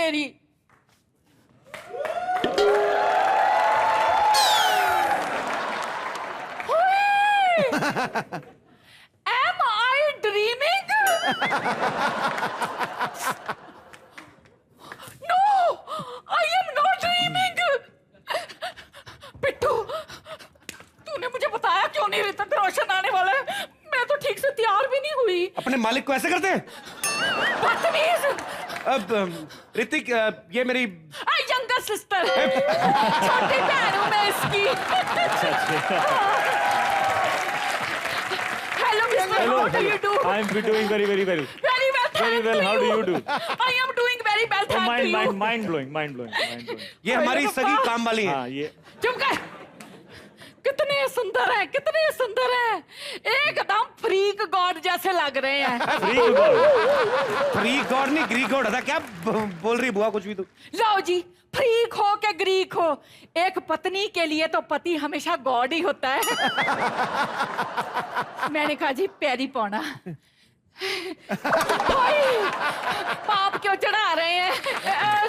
मेरी। Am I dreaming? No, I am not dreaming. पिट्टू, तूने मुझे बताया क्यों नहीं ऋतिक रोशन आने वाला है? मैं तो ठीक से तैयार भी नहीं हुई। अपने मालिक को ऐसे करते हैं? बदतमीज। अब ऋतिक, ये मेरी यंगर सिस्टर है, छोटी बहन हूँ मैं इसकी। Hello, Mr. How do you do? I am doing very well. Very well, Very well. How do you do? I am doing very well, Oh, thank you. mind blowing. ये हमारी सगी काम वाली है। हाँ ये चुप कर। कितने सुंदर है, कितने सुंदर है, एकदम फ्रीक गॉड जैसे लग रहे हैं। फ्रीक गॉड नहीं, ग्रीक गॉड था। क्या बोल रही बुआ कुछ भी? तू लो जी, फ्रीक हो के ग्रीक हो, एक पत्नी के लिए तो पति हमेशा गॉड ही होता है। मैंने कहा जी पैरी पौना। पाप क्यों चढ़ा रहे हैं?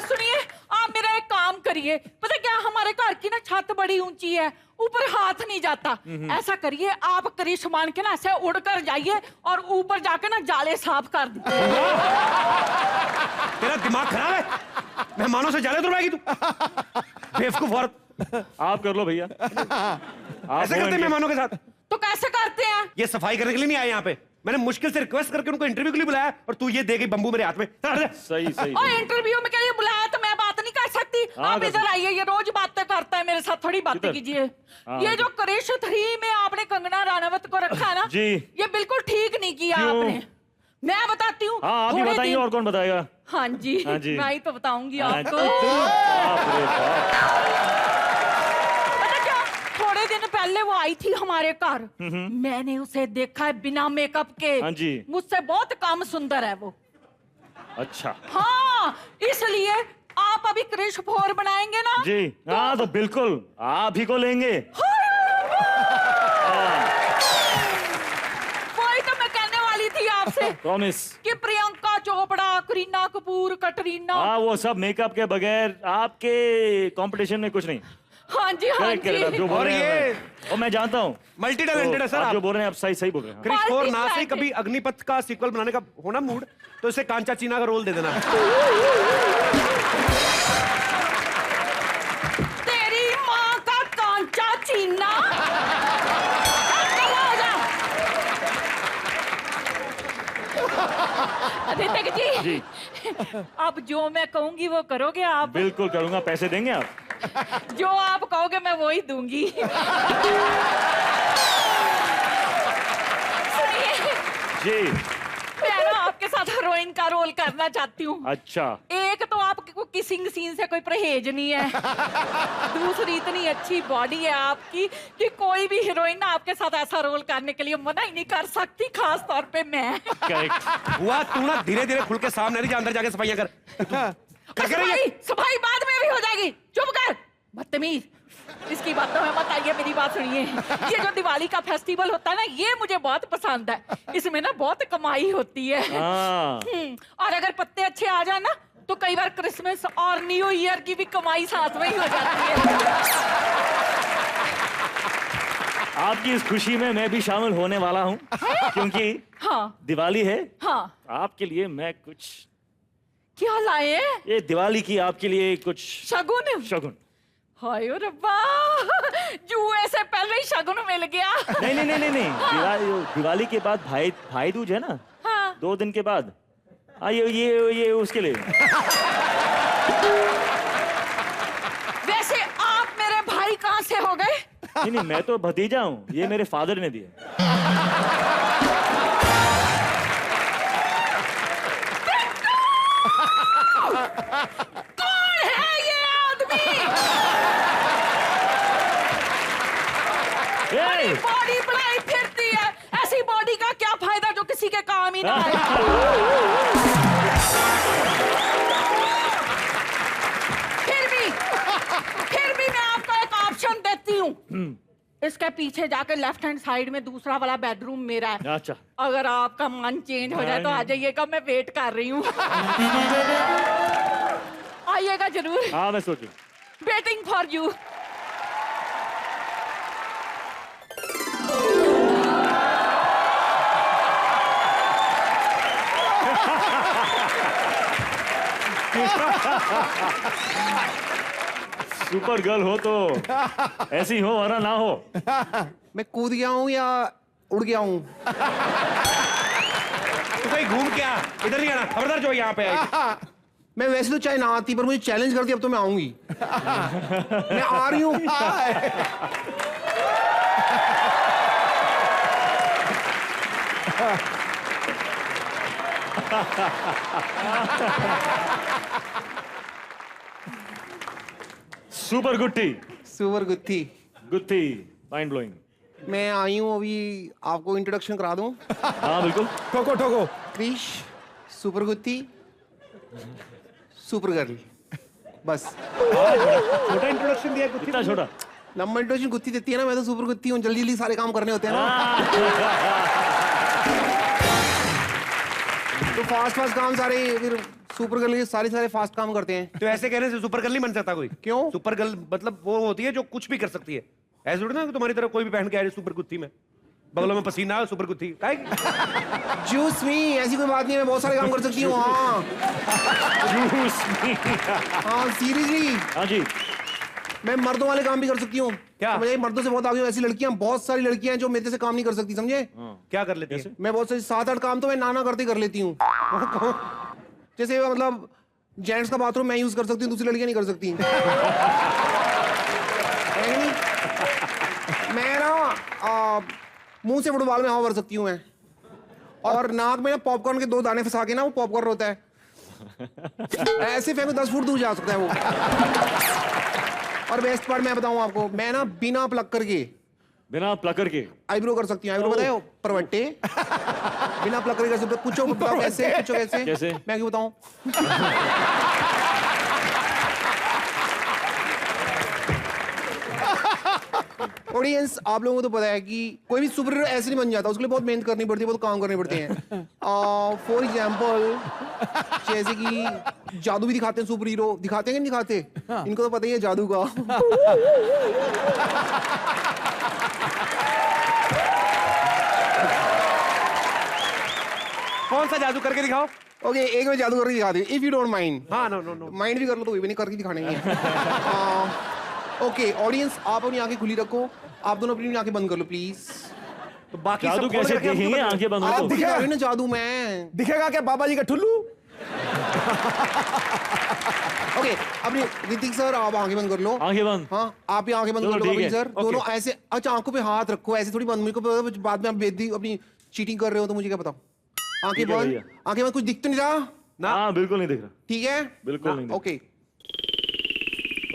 सुनिए, आप मेरा एक काम करिए। पता क्या, हमारे घर की ना छत बड़ी ऊंची है, ऊपर हाथ नहीं जाता। ऐसा करिए, आप करिश्मान के ना ऐसे उड़कर जाइए और ऊपर जाके ना जाले साफ कर दीजिए। तेरा दिमाग खराब है? मेहमानों से जाले तुड़वाएगी तू? बेवकूफ औरत। आप कर लो भैया। ऐसे करते मेहमानों के साथ? तो कैसे करते हैं? ये सफाई करने के लिए नहीं आए यहाँ पे। मैंने मुश्किल से रिक्वेस्ट करके उनको इंटरव्यू के लिए बुलाया और तू ये दे गई बम्बू मेरे हाथ में। सही। और इंटरव्यू में क्या बुलाया तो मैं बात नहीं कर सकती? आप इधर आइए, ये रोज बातें करता है मेरे साथ, थोड़ी बातें कीजिए। ये जो क्रिश 3 में आपने कंगना राणावत को रखा ना जी, ये बिल्कुल ठीक नहीं किया आपने। मैं बताती हूँ। आप ही बताइए, और कौन बताएगा? हाँ जी, मैं ही तो बताऊंगी आपको। थोड़े दिन पहले वो आई थी हमारे घर, मैंने उसे देखा है बिना मेकअप के। हाँ जी। मुझसे बहुत कम सुंदर है वो। अच्छा। हाँ, इसलिए आप अभी क्रिश 4 बनाएंगे ना जी? हाँ तो बिल्कुल आप ही को लेंगे। वही तो मैं कहने वाली थी आपसे। प्रॉमिस कि प्रियंका चोपड़ा, करीना कपूर, कटरीना। हाँ वो सब मेकअप के बगैर आपके कंपटीशन में कुछ नहीं। हाँ जी, हाँ जी। जो बोल रहे हैं और मैं जानता हूँ मल्टी टैलेंटेड है सर। आप जो बोल रहे हैं आप सही बोल रहे हैं। क्रिश 4 ना से कभी अग्निपथ का सीक्वल बनाने का होना मूड, तो इसे कांचा चीना का रोल दे देना। तेरी माँ का कांचा चीना। ऋतिक जी, अब जो मैं कहूंगी वो करोगे आप? बिल्कुल करूंगा। पैसे देंगे आप? जो आप कहोगे मैं वो ही दूंगी। सुनिए जी, मैं ना आपके साथ हीरोइन का रोल करना चाहती हूँ। अच्छा। एक तो आपको किसिंग सीन से कोई परहेज नहीं है, दूसरी इतनी अच्छी बॉडी है आपकी कि कोई भी हीरोइन ना आपके साथ ऐसा रोल करने के लिए मना ही नहीं कर सकती, खास तौर पे मैं। करेक्ट। हुआ तू ना धीरे खुल के सामने नहीं जा, अंदर जाके सफाइयां कर। सफाई बाद में भी हो जाएगी। चुप कर बदतमीज, इसकी बातों में मत आइए, मेरी बात सुनिए। ये जो दिवाली का फेस्टिवल होता है ना, ये मुझे बहुत पसंद है। इसमें ना बहुत कमाई होती है। और अगर पत्ते अच्छे आ जाए ना तो कई बार क्रिसमस और न्यू ईयर की भी कमाई साथ में ही हो जाती है। आपकी इस खुशी में मैं भी शामिल होने वाला हूँ, क्योंकि दिवाली है। आपके लिए मैं कुछ क्या लाए हैं? ये दिवाली की आपके लिए कुछ शगुन। हाय रब्बा, जुए से पहले ही शगुन मिल गया। नहीं। दिवाली के बाद भाई दूज है ना? हाँ। 2 दिन के बाद। ये उसके लिए। वैसे आप मेरे भाई कहाँ से हो गए? नहीं, मैं तो भतीजा हूँ, ये मेरे फादर ने दिए। कौन है ये आदमी? बॉडी बनाई फिरती है, ऐसी बॉडी का क्या फायदा जो किसी के काम ही ना आए। फिर भी मैं आपको एक ऑप्शन देती हूँ। इसके पीछे जाके लेफ्ट हैंड साइड में दूसरा वाला बेडरूम मेरा है। अच्छा। अगर आपका मन चेंज हो जाए तो आ जाइएगा, मैं वेट कर रही हूँ। जरूर। हाँ मैं सोचूं। Waiting for you. Super girl हो तो ऐसी हो वरना ना हो। मैं कूद गया हूँ या उड़ गया हूँ? तू कहीं घूम के आ, इधर नहीं आना खबरदार जो यहाँ पे आई। मैं वैसे तो चाहे ना आती, पर मुझे चैलेंज करती अब तो मैं आऊंगी। मैं आ रही हूँ। सुपर गुट्टी। सुपर गुत्थी। गुत्थी माइंड ब्लोइंग। मैं आई हूँ, अभी आपको इंट्रोडक्शन करा दूं। हाँ बिल्कुल। ठोको ठोको। क्रिश, सुपर गुत्थी, सुपर गर्ल, बस। छोटा इंट्रोडक्शन दिया कुछ इतना छोटा। लंबा इंट्रोडक्शन गुत्थी देती है ना, मैं तो सुपर गुत्थी हूँ, जल्दी जल्दी सारे काम करने होते हैं ना। तो फास्ट काम सारे, फिर सुपर गर्ल के सारे फास्ट काम करते हैं। तो ऐसे कहने से सुपर गर्ल नहीं बन सकता कोई। क्यों? सुपर गर्ल मतलब वो होती है जो कुछ भी कर सकती है। ऐसे थोड़ी ना कि तुम्हारी तरह कोई भी पहन के आ रही सुपर गुत्थी में, बगलों में पसीना सुपर गुत्थी जूस मी, ऐसी कोई बात नहीं है, मैं बहुत सारे काम कर सकती हूँ। हाँ हाँ सीरियसली। हाँ जी। मैं मर्दों वाले काम भी कर सकती हूँ। क्या? मुझे मर्दों से बहुत आगे हूँ। ऐसी लड़कियां, बहुत सारी लड़कियां हैं जो मेरे से काम नहीं कर सकती, समझे? क्या कर लेती है? मैं बहुत सारी 7-8 काम तो मैं नाना करते कर लेती हूँ। जैसे मतलब जेंट्स का बाथरूम मैं यूज कर सकती हूँ, दूसरी लड़कियां नहीं कर सकती। है कि नहीं? मैं ना मुंह से फुटबॉल में हवा भर सकती हूँ मैं, और नाक में ना पॉपकॉर्न के 2 दाने फंसा के ना, वो पॉपकॉर्न होता है ऐसे फेंको 10 फुट दूर जा सकता है वो। और बेस्ट पार्ट मैं बताऊं आपको, मैं ना बिना प्लग करके आईब्रो कर सकती हूँ। आईब्रो बताए हो? परवट्टे। बिना प्लग करके कर सकते हो। पूछो बताओ कैसे? पूछो कैसे? मैं क्यों बताऊं? ऑडियंस, आप लोगों को तो पता है कि कोई भी सुपर हीरो ऐसे नहीं बन जाता, उसके लिए बहुत मेहनत करनी पड़ती है, बहुत काम करने पड़ते हैं। फॉर एग्जाम्पल, जैसे कि जादू भी दिखाते हैं सुपर हीरो, दिखाते हैं कि नहीं दिखाते? हाँ। इनको तो पता ही है जादू का। कौन सा जादू करके दिखाओ? ओके, एक में जादू करके दिखा दे, इफ यू डोंट माइंड। हाँ नो माइंड भी कर लो तो भी नहीं, करके दिखाने हैं। ओके ऑडियंस, आप अपनी आंखें खुली रखो, आप दोनों अपनी आंखें बंद कर लो प्लीज। तो बाकी जादू सब खोल कैसे रखे हम देखेंगे? तो आंखें बंद आप हो तो। दिखा रहे हो ना जादू में। दिखेगा क्या बाबा जी का ठुल्लू? ओके, अपनी ऋतिक सर आप आंखें बंद कर लो। आंखें बंद। हाँ, आप भी आंखें बंद चलो, कर लो ठीक कपिल है। सर। दोनों ऐसे, अच्छा आंखों पे हाथ रखो, ऐसे थोड़ी बंद। मुझे को बाद में आप बेइज्जती अपनी चीटिंग कर रहे हो तो मुझे क्या पता। आंखें ठीक है बंद, भैया। आंखें बंद। कुछ दिख तो नहीं रहा ना। हाँ बिल्कुल नहीं दिख रहा। ठीक है? बिल्कुल नहीं दिख ओके, रहा।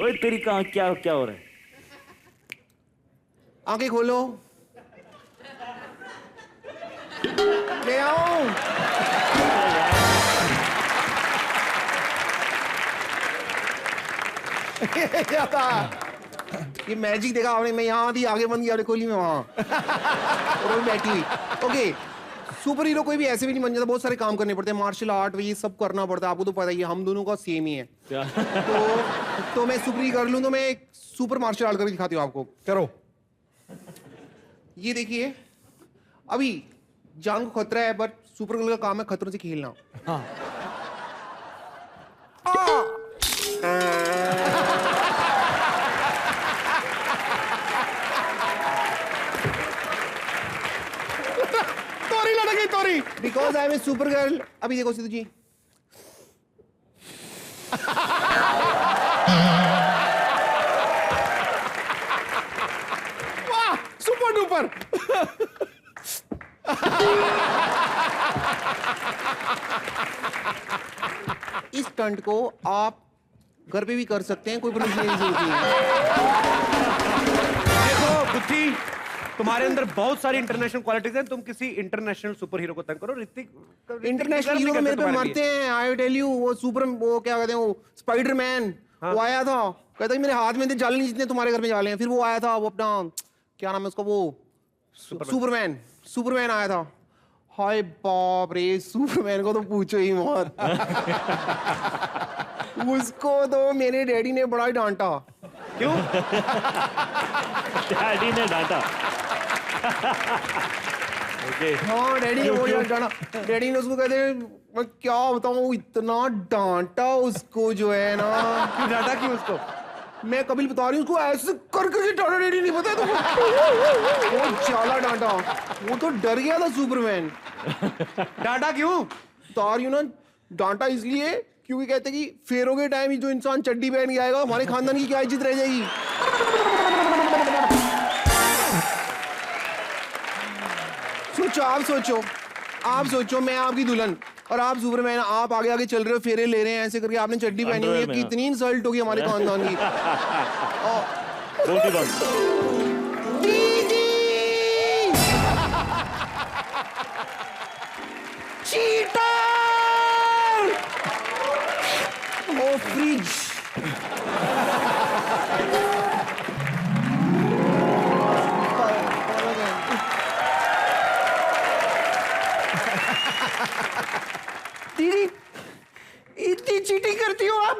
ओए तेरी कहाँ क्या हो रहा है? आंखें खोलो। ले आओ। क्या था? ये मैजिक देखा आपने? मैं यहाँ थी, आगे बंद किया, आपने खोली में वहां और वो बैठी हुई। ओके, सुपर हीरो कोई भी ऐसे भी नहीं बन जाता, बहुत सारे काम करने पड़ते हैं, मार्शल आर्ट ये सब करना पड़ता है। आपको तो पता ही है, हम दोनों का सेम ही है। क्या? तो मैं सुपर कर लूं तो मैं एक सुपर मार्शल आर्ट करके दिखाती हूँ आपको। करो। ये देखिए, अभी जान को खतरा है, बट सुपर गर्ल का काम है खतरों से खेलना। हाँ। तोरी लड़ गई, तोरी। Because I am a super girl. अभी देखो सिद्धू जी, वाह, सुपर डुपर। इस स्टंट को आप घर पे भी कर सकते हैं, कोई परमिशन नहीं जरूरत है। देखो बुद्धि, तुम्हारे अंदर बहुत सारी इंटरनेशनल क्वालिटीज हैं। तुम किसी इंटरनेशनल सुपर हीरो को तंग करो। ऋतिक इंटरनेशनल हीरो मेरे पे मरते हैं। आई टेल यू, वो सुपर, वो क्या कहते हैं, वो स्पाइडरमैन। वो आया था, कहता है मेरे हाथ में जाले नहीं जितने तुम्हारे घर में जाले हैं। फिर वो आया था, वो अपना क्या नाम है उसका, वो सुपरमैन आया था। हाय बाप रे, सुपरमैन को तो पूछो ही मत। उसको तो मेरे डैडी ने बड़ा ही डांटा। क्यों? डैडी ने डांटा। ओके। हाँ डैडी ने वो डांटा। डैडी ने उसको कहते मैं क्या बताऊँ, इतना डांटा उसको जो है ना। क्यों डांटा क्यों उसको? मैं कभी बता रही हूँ उसको ऐसे करके डांटा, डैडी नहीं पता तुमको। बहुत ज्यादा डांटा, वो तो डर गया था सुपरमैन। डांटा क्यों? बता रही हूँ ना, डांटा इसलिए क्योंकि कहते कि फेरों के टाइम जो इंसान चड्डी पहन के आएगा हमारे खानदान की क्या इज्जत रह जाएगी। आप सोचो मैं आपकी दुल्हन और आप सुपरमैन, आप आगे आगे चल रहे हो, फेरे ले रहे हैं, ऐसे करके आपने चड्डी पहनी हुई है, कितनी इंसल्ट होगी हमारे खानदान की। रोटी बंद। चीटर! ओ फ्रिज। दीदी इतनी चीटिंग करती हो आप।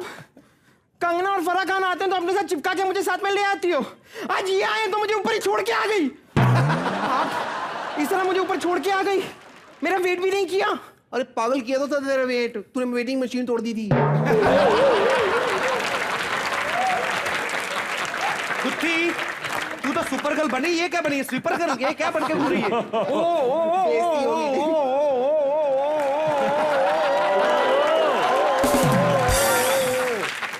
कंगना और फराह खान आते हैं तो अपने साथ चिपका के मुझे साथ में ले आती हो। आज ये आए तो मुझे ऊपर ही छोड़ के आ गई। आप इस तरह मुझे ऊपर छोड़ के आ गई, मेरा वेट भी नहीं किया। अरे पागल किया तो था तेरा वेट, तूने वेटिंग मशीन तोड़ दी थी। कुत्ती, तू तो सुपर गर्ल बनी, ये क्या बनी? स्वीपर गर्ल, ये क्या बन के घूम रही है? बेइज्जती होगी।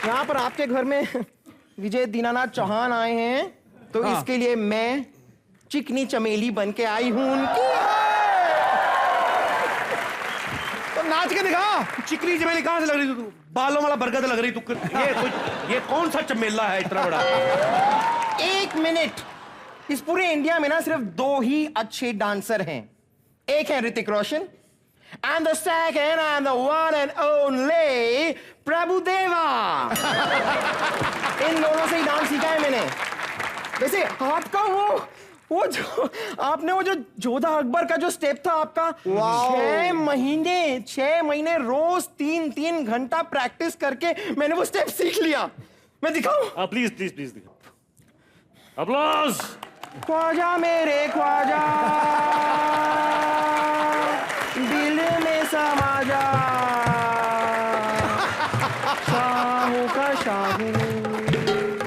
यहाँ पर आपके घर में विजय दीनानाथ चौहान आए हैं तो इसके लिए मैं चिकनी चमेली बन के आई हूँ उनकी। तो नाच के दिखा। चिकनी चमेली कहाँ से लग रही तू? बालों वाला बरगद लग रही तू। ये कौन सा चमेला है इतना बड़ा? एक मिनट, इस पूरे इंडिया में ना सिर्फ 2 ही अच्छे डांसर हैं। एक है Hrithik Roshan and the second and the one and only Prabhudeva. इन दोनों से ही डांस सीखा है मैंने। वैसे आपका वो जो आपने वो जो जोधा अकबर का जो स्टेप था आपका, 6 महीने रोज 3-3 घंटा प्रैक्टिस करके मैंने वो स्टेप सीख लिया। मैं दिखाऊं? प्लीज प्लीज प्लीज दिखाओ। अप्लॉज। ख्वाजा मेरे ख्वाजा, दिल में समा जा, शाहू का शाहू।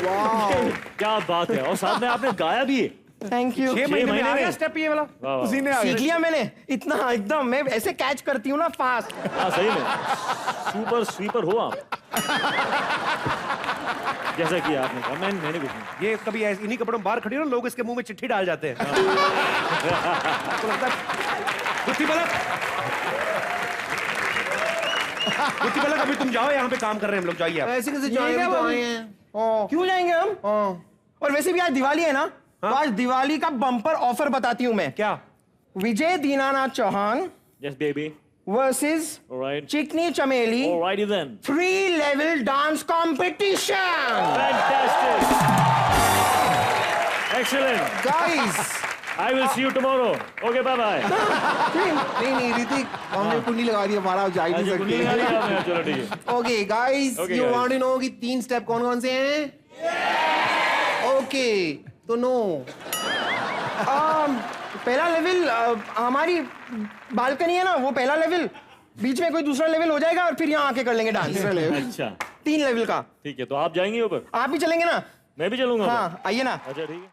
वाह क्या बात है, और साथ में आपने गाया भी है। Thank you. 6 महीने में आ गया स्टेप ये वाला? उसी ने आ सीख गया। लिया मैंने इतना, एकदम मैं ऐसे कैच करती हूँ ना फास्ट। हाँ सही में सुपर स्वीपर हो आप। जैसा कि आपने कहा, मैंने कुछ नहीं। ये कभी ऐसे इन्हीं कपड़ों में बाहर खड़ी हो ना, लोग इसके मुंह में चिट्ठी डाल जाते हैं। तो लगता है कुत्ती पलक, कुत्ती पलक, अभी तुम जाओ, यहाँ पे काम कर रहे हैं हम लोग, जाइए आप। ऐसे कैसे जाएंगे? तो आए हैं। क्यों जाएंगे हम? और वैसे भी आज दिवाली है ना, तो आज दिवाली का बम्पर ऑफर बताती हूँ मैं। क्या? Vijay Dinanath Chauhan yes baby. Versus alright. Chikni Chameli alright then. 3 level dance competition. Fantastic. Excellent. Guys I will see you tomorrow. Okay, bye bye. नहीं ऋतिक, हमने कुंडी लगा दी, हमारा जा ही नहीं अच्छा, कुंडी लगा दी सकते। आपने, चलो ठीक है। Okay guys, Okay, you guys. Want to know कि 3 स्टेप कौन कौन से हैं? ओके तो नो। पहला लेवल हमारी बालकनी है ना, वो पहला लेवल, बीच में कोई दूसरा लेवल हो जाएगा और फिर यहाँ आके कर लेंगे डांस। अच्छा 3 लेवल का। ठीक है, तो आप जाएंगे ऊपर? आप भी चलेंगे ना? मैं भी चलूंगा ऊपर? हाँ आइए ना। अच्छा ठीक है।